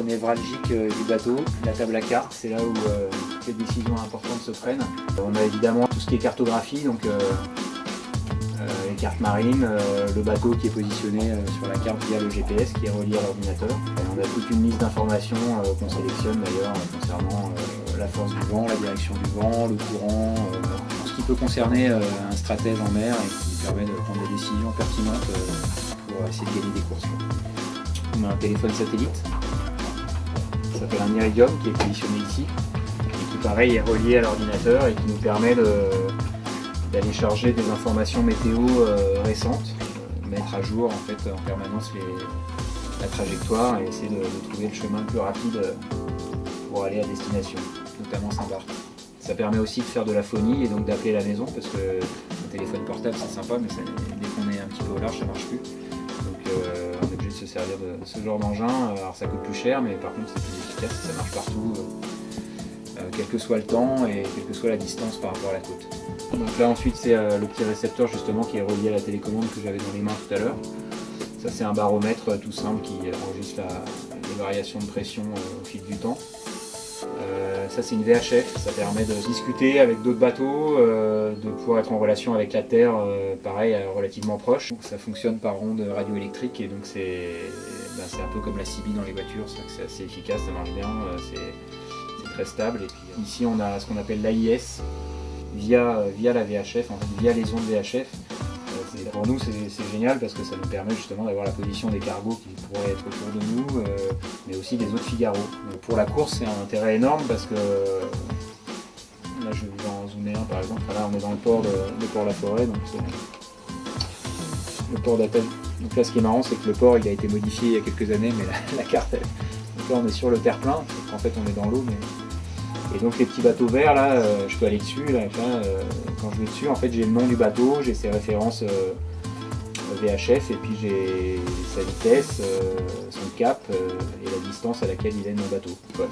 névralgique du bateau, la table à cartes, c'est là où les décisions importantes se prennent. On a évidemment tout ce qui est cartographie, donc les cartes marines, le bateau qui est positionné sur la carte via le GPS qui est relié à l'ordinateur. On a toute une liste d'informations qu'on sélectionne d'ailleurs concernant la force du vent, la direction du vent, le courant, tout ce qui peut concerner un stratège en mer et qui permet de prendre des décisions pertinentes pour essayer de gagner des courses. On a un téléphone satellite, ça s'appelle un Iridium qui est positionné ici et qui pareil est relié à l'ordinateur et qui nous permet d'aller charger des informations météo récentes, mettre à jour en fait en permanence la trajectoire et essayer de trouver le chemin le plus rapide pour aller à destination, notamment Saint-Barth. Ça permet aussi de faire de la phonie et donc d'appeler la maison parce que un téléphone portable c'est sympa mais dès qu'on est un petit peu au large ça marche plus. Donc on est obligé de se servir de ce genre d'engin. Alors ça coûte plus cher mais par contre c'est plus efficace, ça marche partout, quel que soit le temps et quelle que soit la distance par rapport à la côte. Donc là ensuite c'est le petit récepteur justement qui est relié à la télécommande que j'avais dans les mains tout à l'heure. Ça c'est un baromètre tout simple qui enregistre les variations de pression au fil du temps. Ça c'est une VHF, ça permet de discuter avec d'autres bateaux, de pouvoir être en relation avec la Terre, pareil, relativement proche. Donc, ça fonctionne par ondes radioélectriques et donc c'est un peu comme la CB dans les voitures, c'est assez efficace, ça marche bien, c'est très stable. Et puis ici on a ce qu'on appelle l'AIS via la VHF, en fait, via les ondes VHF. Pour nous c'est génial parce que ça nous permet justement d'avoir la position des cargos qui pourraient être autour de nous, mais aussi des autres Figaro. Donc pour la course c'est un intérêt énorme parce que là je vais vous en zoomer un par exemple, là on est dans le port de Port-la-Forêt, donc c'est le port d'Athènes. Donc là ce qui est marrant c'est que le port il a été modifié il y a quelques années mais la carte donc là on est sur le terre-plein, en fait on est dans l'eau et donc les petits bateaux verts là, je peux aller dessus, quand je vais dessus en fait j'ai le nom du bateau, j'ai ses références VHF et puis j'ai sa vitesse, son cap et la distance à laquelle il est mon bateau. Voilà,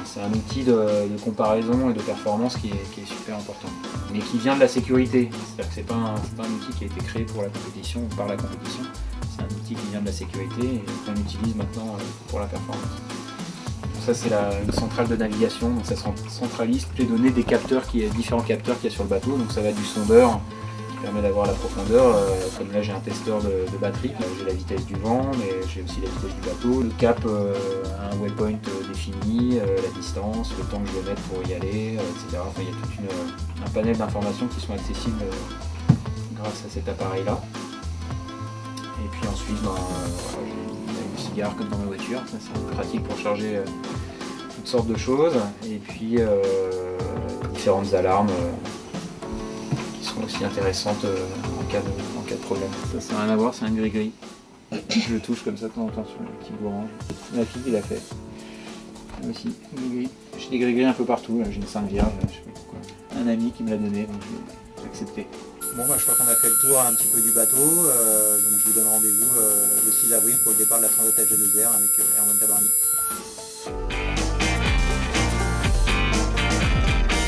c'est un outil de comparaison et de performance qui est super important, mais qui vient de la sécurité, c'est-à-dire que c'est pas un outil qui a été créé pour la compétition ou par la compétition, c'est un outil qui vient de la sécurité et qu'on utilise maintenant pour la performance. Ça c'est une centrale de navigation, donc ça centralise toutes les données des différents capteurs qu'il y a sur le bateau. Donc ça va du sondeur qui permet d'avoir la profondeur, comme là j'ai un testeur de batterie, j'ai la vitesse du vent, mais j'ai aussi la vitesse du bateau, le cap un waypoint défini, la distance, le temps que je vais mettre pour y aller, etc. Enfin, il y a tout un panel d'informations qui sont accessibles grâce à cet appareil là. Et puis ensuite j'ai une cigare comme dans ma voiture, ça c'est pratique pour charger toutes sortes de choses, et puis différentes alarmes qui sont aussi intéressantes en cas de problème. Ça c'est rien à voir, c'est un gris-gris. Je le touche comme ça de temps en temps sur le petit bout orange. Ma fille qui l'a fait. Moi aussi, gris-gris. J'ai des gris-gris un peu partout, là. J'ai une Sainte Vierge, je sais pas pourquoi. Un ami qui me l'a donné, donc j'ai accepté. Bon, je crois qu'on a fait le tour un petit peu du bateau, donc je vous donne rendez-vous le 6 avril pour le départ de la Transat FG2R avec Erwan Tabarly.